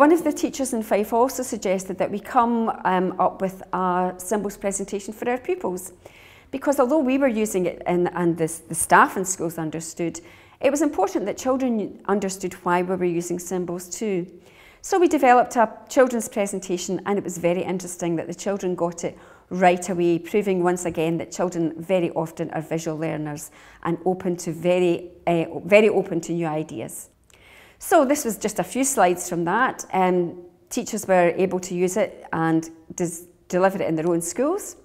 One of the teachers in Fife also suggested that we come up with a symbols presentation for our pupils, because although we were using it and the staff in schools understood, it was important that children understood why we were using symbols too. So we developed a children's presentation, and it was very interesting that the children got it right away, proving once again that children very often are visual learners and open to very open to new ideas. So this was just a few slides from that. Teachers were able to use it and deliver it in their own schools.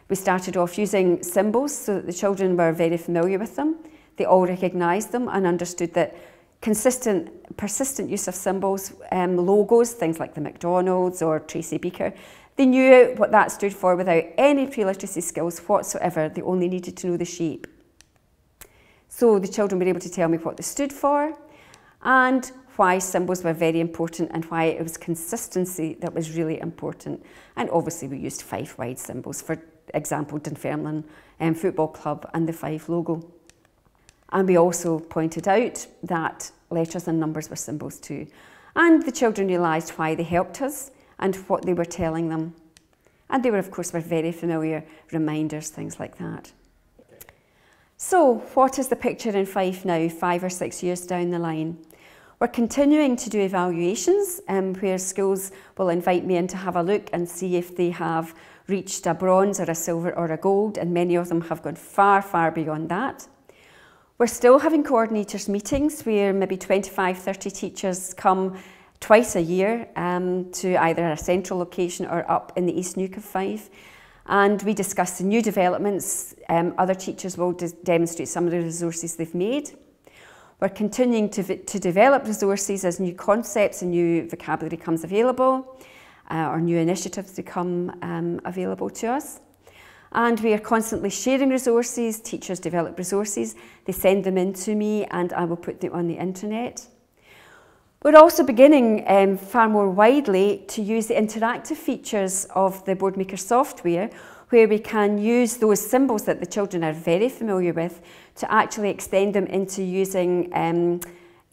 We started off using symbols so that the children were very familiar with them. They all recognised them and understood that persistent use of symbols, logos, things like the McDonald's or Tracy Beaker, they knew what that stood for without any pre-literacy skills whatsoever. They only needed to know the shape. So the children were able to tell me what they stood for and why symbols were very important and why it was consistency that was really important. And obviously we used Fife-wide symbols, for example, Dunfermline Football Club and the Fife logo. And we also pointed out that letters and numbers were symbols too. And the children realised why they helped us and what they were telling them. And they were, of course, very familiar reminders, things like that. So what is the picture in Fife now, 5 or 6 years down the line? We're continuing to do evaluations where schools will invite me in to have a look and see if they have reached a bronze or a silver or a gold, and many of them have gone far, far beyond that. We're still having coordinators meetings where maybe 25, 30 teachers come twice a year to either a central location or up in the East Nuke of Fife. And we discuss the new developments. Other teachers will demonstrate some of the resources they've made. We're continuing to develop resources as new concepts and new vocabulary comes available, or new initiatives become available to us. And we are constantly sharing resources. Teachers develop resources, they send them in to me, and I will put them on the internet. We're also beginning far more widely to use the interactive features of the Boardmaker software, where we can use those symbols that the children are very familiar with to actually extend them into using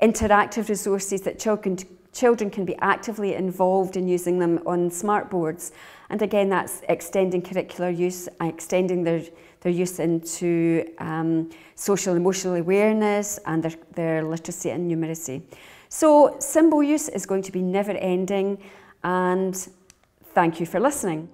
interactive resources that children can be actively involved in using them on smart boards. And again, that's extending curricular use, extending their use into social emotional awareness and their literacy and numeracy. So symbol use is going to be never ending, and thank you for listening.